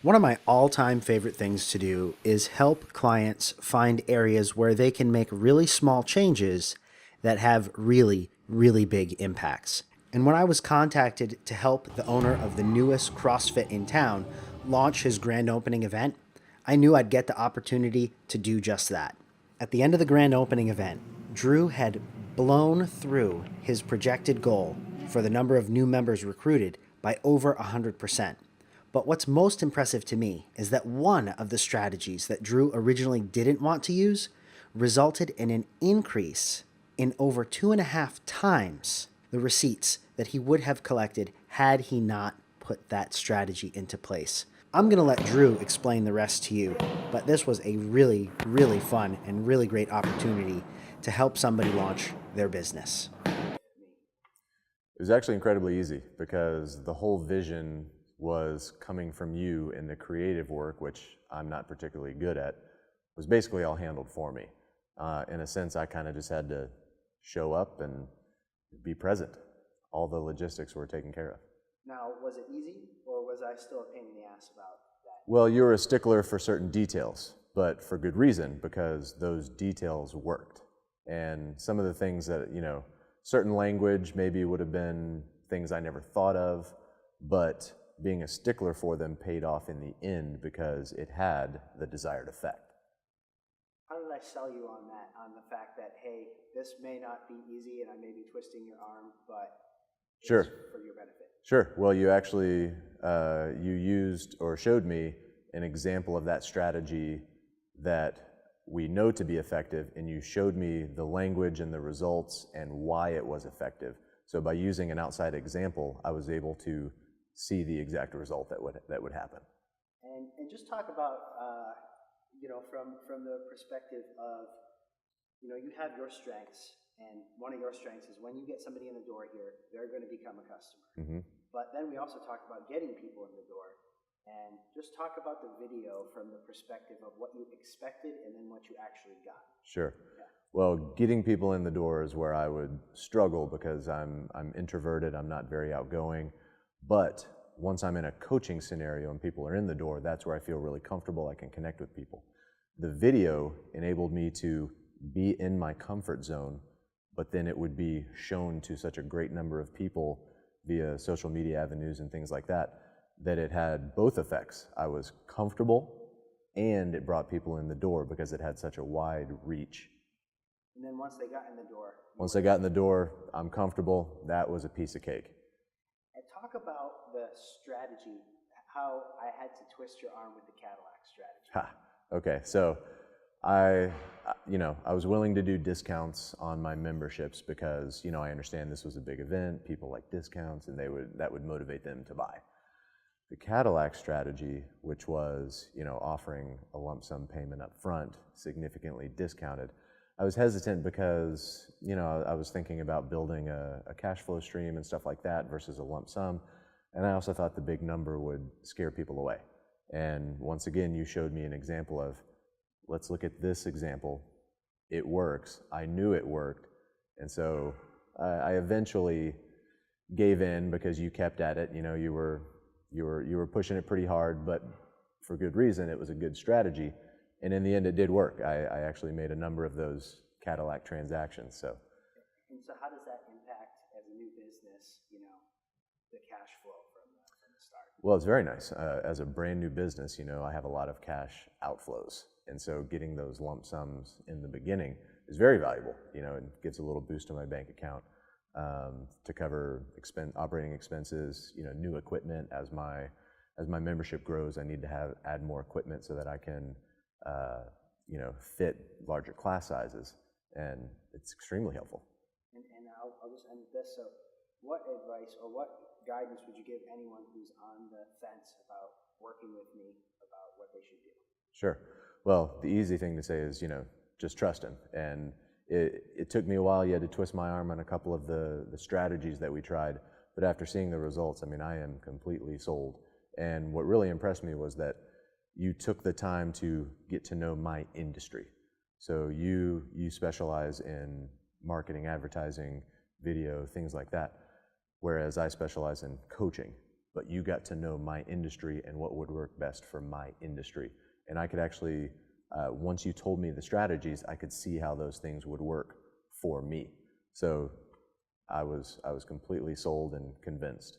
One of my all-time favorite things to do is help clients find areas where they can make really small changes that have really, really big impacts. And when I was contacted to help the owner of the newest CrossFit in town launch his grand opening event, I knew I'd get the opportunity to do just that. At the end of the grand opening event, Drew had blown through his projected goal for the number of new members recruited by over 100%. But what's most impressive to me is that one of the strategies that Drew originally didn't want to use resulted in an increase in over 2.5 times the receipts that he would have collected had he not put that strategy into place. I'm going to let Drew explain the rest to you, but this was a really, really fun and really great opportunity to help somebody launch their business. It was actually incredibly easy because the whole vision was coming from you, and the creative work, which I'm not particularly good at, was basically all handled for me. In a sense, I kind of just had to show up and be present. All the logistics were taken care of. Now, was it easy, or was I still a pain in the ass about that? Well, you were a stickler for certain details, but for good reason, because those details worked. And some of the things that, certain language maybe would have been things I never thought of, but being a stickler for them paid off in the end because it had the desired effect. How did I sell you on that, on the fact that, hey, this may not be easy and I may be twisting your arm, but it's Sure. for your benefit? Sure. Well, you actually, you used or showed me an example of that strategy that we know to be effective, and you showed me the language and the results and why it was effective. So by using an outside example, I was able to see the exact result that would happen. And just talk about, from the perspective of, you have your strengths, and one of your strengths is when you get somebody in the door here, they're going to become a customer. Mm-hmm. But then we also talk about getting people in the door, and just talk about the video from the perspective of what you expected and then what you actually got. Sure. Yeah. Well, getting people in the door is where I would struggle because I'm introverted, I'm not very outgoing. But once I'm in a coaching scenario and people are in the door, that's where I feel really comfortable, I can connect with people. The video enabled me to be in my comfort zone, but then it would be shown to such a great number of people via social media avenues and things like that, that it had both effects. I was comfortable and it brought people in the door because it had such a wide reach. And then once they got in the door? Once they got in the door, I'm comfortable, that was a piece of cake. And talk about the strategy, how I had to twist your arm with the Cadillac strategy. Okay, so I was willing to do discounts on my memberships because, I understand this was a big event, people like discounts, and that would motivate them to buy. The Cadillac strategy, which was, offering a lump sum payment up front, significantly discounted, I was hesitant because, I was thinking about building a cash flow stream and stuff like that versus a lump sum. And I also thought the big number would scare people away. And once again, you showed me an example of, let's look at this example. It works. I knew it worked. And so I eventually gave in because you kept at it. You were pushing it pretty hard, but for good reason. It was a good strategy. And in the end, it did work. I actually made a number of those Cadillac transactions. And so how does that impact, as a new business, the cash flow from the start? Well, it's very nice. As a brand new business, I have a lot of cash outflows. And so getting those lump sums in the beginning is very valuable. It gives a little boost to my bank account to cover operating expenses, new equipment. As my membership grows, I need to add more equipment so that I can fit larger class sizes, and it's extremely helpful. And I'll just end with this. So what advice or what guidance would you give anyone who's on the fence about working with me about what they should do? Sure. Well, the easy thing to say is, just trust him. And it took me a while. You had to twist my arm on a couple of the strategies that we tried. But after seeing the results, I am completely sold. And what really impressed me was that you took the time to get to know my industry. So you specialize in marketing, advertising, video, things like that, whereas I specialize in coaching. but you got to know my industry and what would work best for my industry. And I could actually, once you told me the strategies, I could see how those things would work for me. So I was completely sold and convinced.